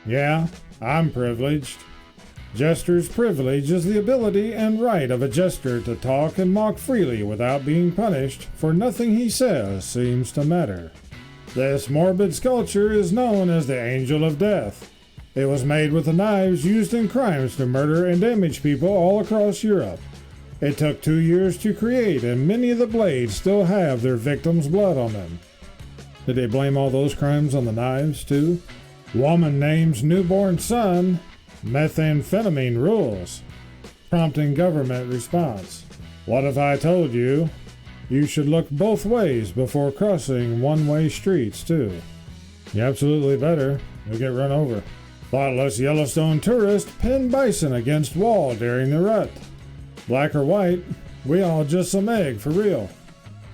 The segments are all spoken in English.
Yeah, I'm privileged. Jester's privilege is the ability and right of a jester to talk and mock freely without being punished, for nothing he says seems to matter. This morbid sculpture is known as the Angel of Death. It was made with the knives used in crimes to murder and damage people all across Europe. It took 2 years to create, and many of the blades still have their victims' blood on them. Did they blame all those crimes on the knives, too? Woman names newborn son, methamphetamine rules, prompting government response. What if I told you? You should look both ways before crossing one-way streets, too. You absolutely better. You'll get run over. Thoughtless Yellowstone tourist pinned bison against wall during the rut. Black or white, we all just some egg for real.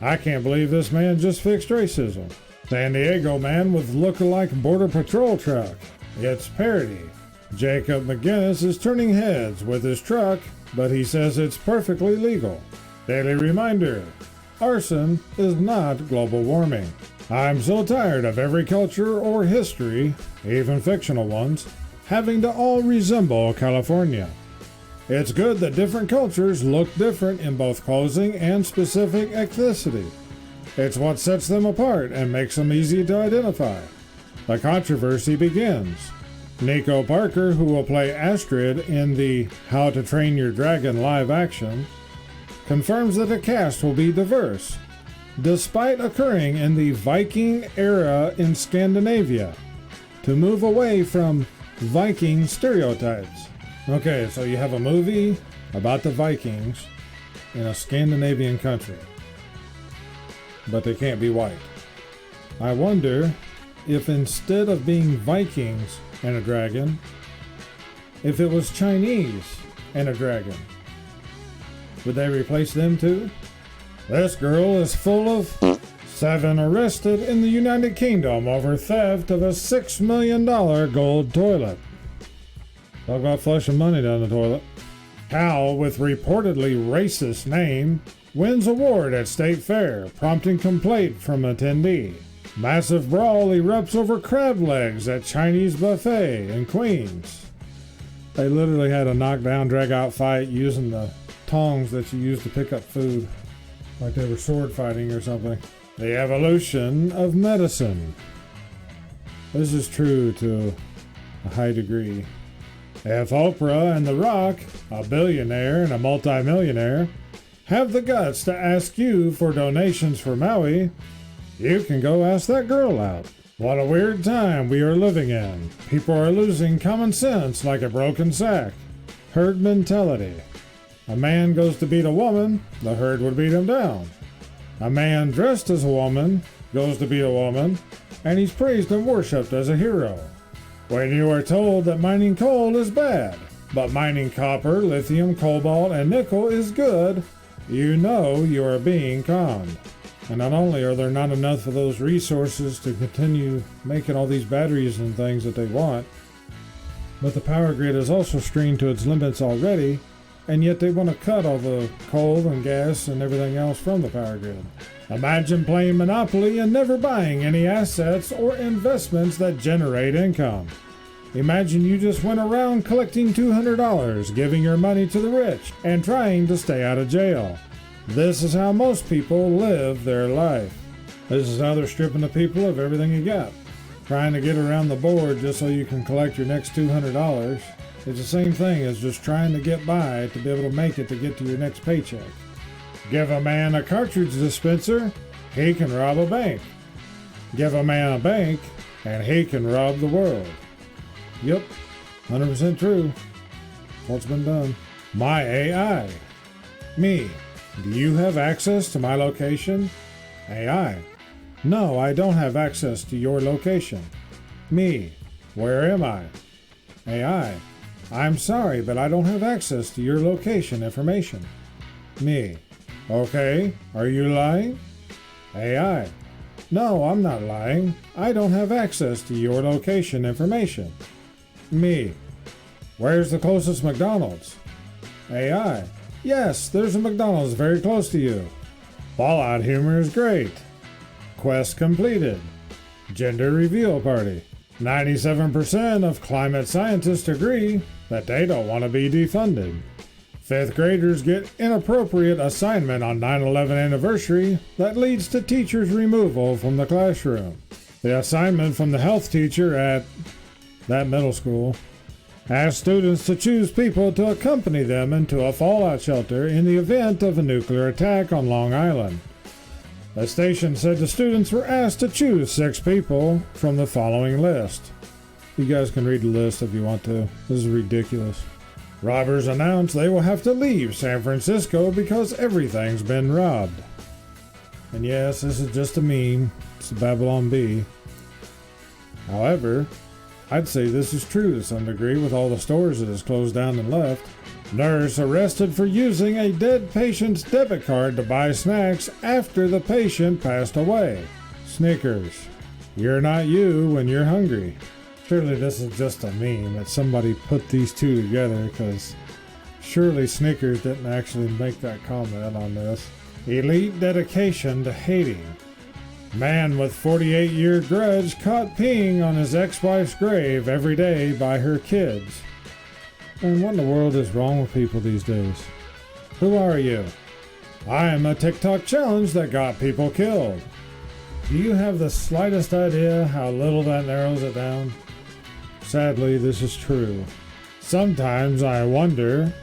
I can't believe this man just fixed racism. San Diego man with look-alike Border Patrol truck. It's parody. Jacob McGinnis is turning heads with his truck, but he says it's perfectly legal. Daily reminder, arson is not global warming. I'm so tired of every culture or history, even fictional ones, having to all resemble California. It's good that different cultures look different in both clothing and specific ethnicity. It's what sets them apart and makes them easy to identify. The controversy begins. Nico Parker, who will play Astrid in the How to Train Your Dragon live action, confirms that the cast will be diverse, despite occurring in the Viking era in Scandinavia, to move away from Viking stereotypes. Okay, so you have a movie about the Vikings in a Scandinavian country, but they can't be white. I wonder if instead of being Vikings and a dragon, if it was Chinese and a dragon, would they replace them too? This girl is full of 7 arrested in the United Kingdom over theft of a $6 million gold toilet. Talk about flushing money down the toilet. Cow with reportedly racist name wins award at state fair, prompting complaint from attendee. Massive brawl erupts over crab legs at Chinese buffet in Queens. They literally had a knockdown, drag-out fight using the tongs that you use to pick up food, like they were sword fighting or something. The evolution of medicine. This is true to a high degree. If Oprah and The Rock, a billionaire and a multimillionaire, have the guts to ask you for donations for Maui, you can go ask that girl out. What a weird time we are living in. People are losing common sense like a broken sack. Herd mentality. A man goes to beat a woman, the herd would beat him down. A man dressed as a woman goes to beat a woman, and he's praised and worshipped as a hero. When you are told that mining coal is bad, but mining copper, lithium, cobalt, and nickel is good, you know you are being conned. And not only are there not enough of those resources to continue making all these batteries and things that they want, but the power grid is also strained to its limits already, and yet they want to cut all the coal and gas and everything else from the power grid. Imagine playing Monopoly and never buying any assets or investments that generate income. Imagine you just went around collecting $200, giving your money to the rich, and trying to stay out of jail. This is how most people live their life. This is how they're stripping the people of everything you got. Trying to get around the board just so you can collect your next $200. It's the same thing as just trying to get by to be able to make it to get to your next paycheck. Give a man a cartridge dispenser, he can rob a bank. Give a man a bank, and he can rob the world. Yep, 100% true. What's been done? My AI. Me. Do you have access to my location? AI. No, I don't have access to your location. Me. Where am I? AI. I'm sorry, but I don't have access to your location information. Me. Okay, are you lying? AI. No, I'm not lying. I don't have access to your location information. Me. Where's the closest McDonald's? AI. Yes, there's a McDonald's very close to you. Fallout humor is great. Quest completed. Gender reveal party. 97% of climate scientists agree that they don't want to be defunded. Fifth graders get inappropriate assignment on 9/11 anniversary that leads to teachers' removal from the classroom. The assignment from the health teacher at that middle school asked students to choose people to accompany them into a fallout shelter in the event of a nuclear attack on Long Island. The station said the students were asked to choose 6 people from the following list. You guys can read the list if you want to. This is ridiculous. Robbers announced they will have to leave San Francisco because everything's been robbed. And yes, this is just a meme. It's the Babylon Bee. However, I'd say this is true to some degree with all the stores that is closed down and left. Nurse arrested for using a dead patient's debit card to buy snacks after the patient passed away. Snickers. You're not you when you're hungry. Surely this is just a meme that somebody put these two together, because surely Snickers didn't actually make that comment on this. Elite dedication to hating. Man with 48-year grudge caught peeing on his ex-wife's grave every day by her kids. And what in the world is wrong with people these days? Who are you? I am a TikTok challenge that got people killed. Do you have the slightest idea how little that narrows it down? Sadly, this is true. Sometimes I wonder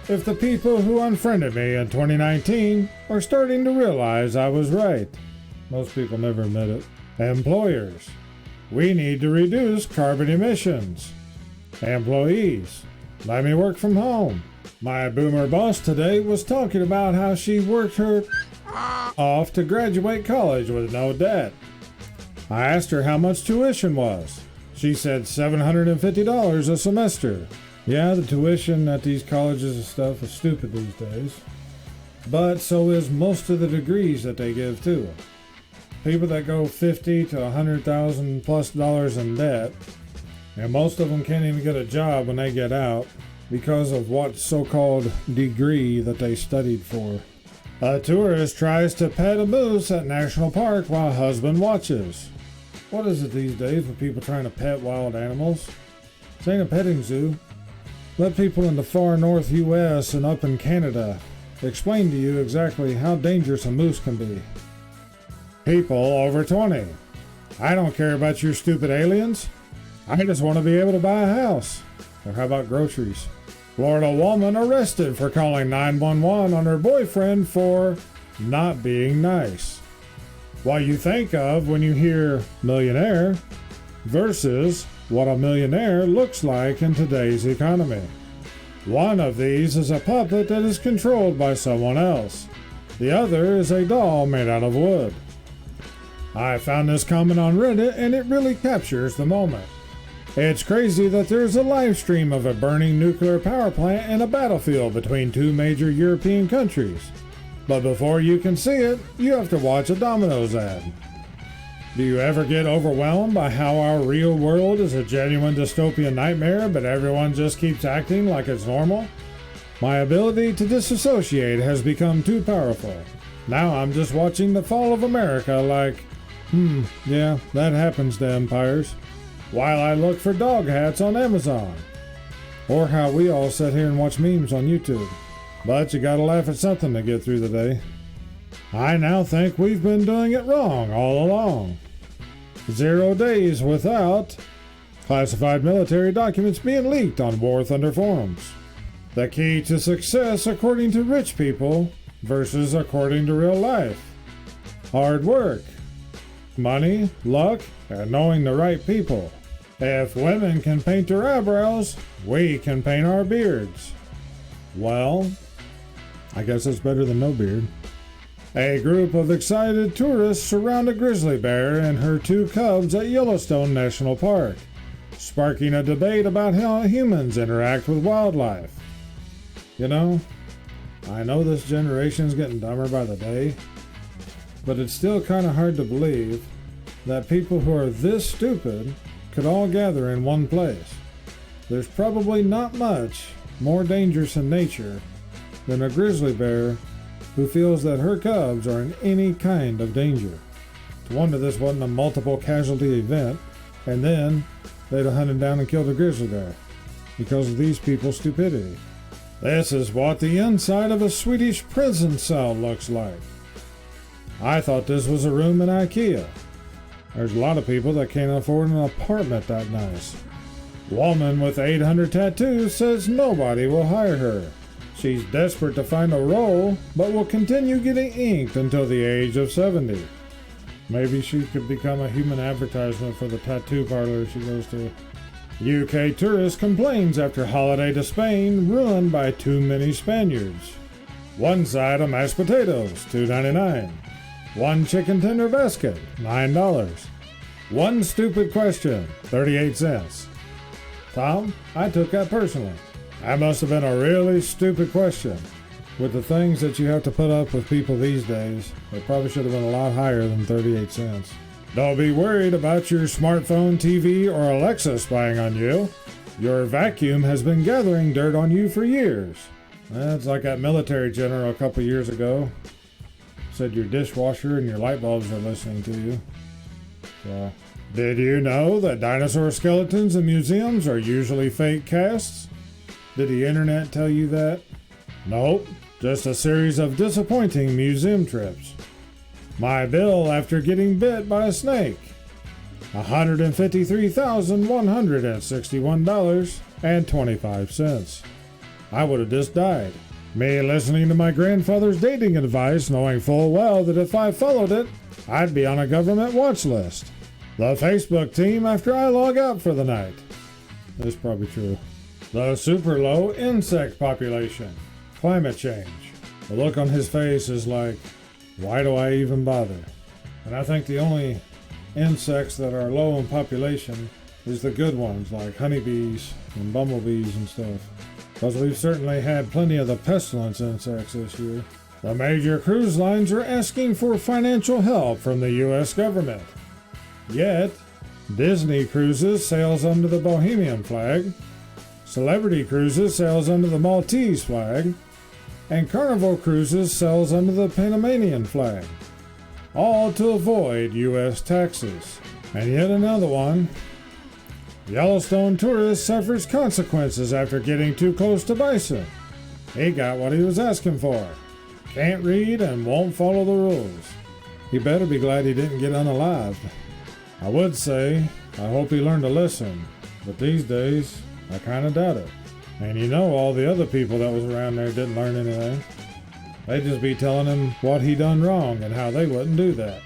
if the people who unfriended me in 2019 are starting to realize I was right. Most people never admit it. Employers. We need to reduce carbon emissions. Employees. Let me work from home. My boomer boss today was talking about how she worked her off to graduate college with no debt. I asked her how much tuition was. She said $750 a semester. Yeah, the tuition at these colleges and stuff is stupid these days. But so is most of the degrees that they give too. People that go $50,000 to $100,000 plus in debt, and most of them can't even get a job when they get out because of what so-called degree that they studied for. A tourist tries to pet a moose at National Park while husband watches. What is it these days with people trying to pet wild animals? This ain't a petting zoo. Let people in the far north US and up in Canada explain to you exactly how dangerous a moose can be. People over 20. I don't care about your stupid aliens. I just want to be able to buy a house. Or how about groceries? Florida woman arrested for calling 911 on her boyfriend for not being nice. What you think of when you hear millionaire versus what a millionaire looks like in today's economy. One of these is a puppet that is controlled by someone else. The other is a doll made out of wood. I found this comment on Reddit and it really captures the moment. It's crazy that there's a live stream of a burning nuclear power plant in a battlefield between 2 major European countries. But before you can see it, you have to watch a Domino's ad. Do you ever get overwhelmed by how our real world is a genuine dystopian nightmare, but everyone just keeps acting like it's normal? My ability to disassociate has become too powerful. Now I'm just watching the fall of America like, yeah, that happens to empires. While I look for dog hats on Amazon. Or how we all sit here and watch memes on YouTube. But you gotta laugh at something to get through the day. I now think we've been doing it wrong all along. 0 days without classified military documents being leaked on War Thunder forums. The key to success according to rich people versus according to real life. Hard work, money, luck, and knowing the right people. If women can paint their eyebrows, we can paint our beards. Well, I guess it's better than no beard. A group of excited tourists surround a grizzly bear and her 2 cubs at Yellowstone National Park, sparking a debate about how humans interact with wildlife. You know, I know this generation's getting dumber by the day, but it's still kind of hard to believe that people who are this stupid could all gather in one place. There's probably not much more dangerous in nature than a grizzly bear who feels that her cubs are in any kind of danger. It's a wonder this wasn't a multiple casualty event. and then they'd have hunted down and killed a grizzly bear because of these people's stupidity. This is what the inside of a Swedish prison cell looks like. I thought this was a room in IKEA. There's a lot of people that can't afford an apartment that nice. Woman with 800 tattoos says nobody will hire her. She's desperate to find a role, but will continue getting inked until the age of 70. Maybe she could become a human advertisement for the tattoo parlor she goes to. UK tourist complains after holiday to Spain ruined by too many Spaniards. One side of mashed potatoes, $2.99. One chicken tender basket, $9. One stupid question, 38 cents. Tom, I took that personally. That must have been a really stupid question. With the things that you have to put up with people these days, it probably should have been a lot higher than 38 cents. Don't be worried about your smartphone, TV, or Alexa spying on you. Your vacuum has been gathering dirt on you for years. That's like that military general a couple years ago. Said your dishwasher and your light bulbs are listening to you. So, did you know that dinosaur skeletons in museums are usually fake casts? Did the internet tell you that? Nope, just a series of disappointing museum trips. My bill after getting bit by a snake. $153,161.25. I would have just died. Me listening to my grandfather's dating advice, knowing full well that if I followed it, I'd be on a government watch list. The Facebook team after I log out for the night. That's probably true. The super low insect population. Climate change. The look on his face is like, why do I even bother? And I think the only insects that are low in population is the good ones, like honeybees and bumblebees and stuff. Because we've certainly had plenty of the pestilence insects this year. The major cruise lines are asking for financial help from the U.S. government. Yet, Disney Cruises sails under the Bohemian flag, Celebrity Cruises sails under the Maltese flag, and Carnival Cruises sails under the Panamanian flag, all to avoid U.S. taxes. And yet another one. Yellowstone tourist suffers consequences after getting too close to bison. He got what he was asking for. Can't read and won't follow the rules. He better be glad he didn't get unalived. I would say, I hope he learned a lesson, but these days, I kind of doubt it. And you know all the other people that was around there didn't learn anything. They'd just be telling him what he done wrong and how they wouldn't do that.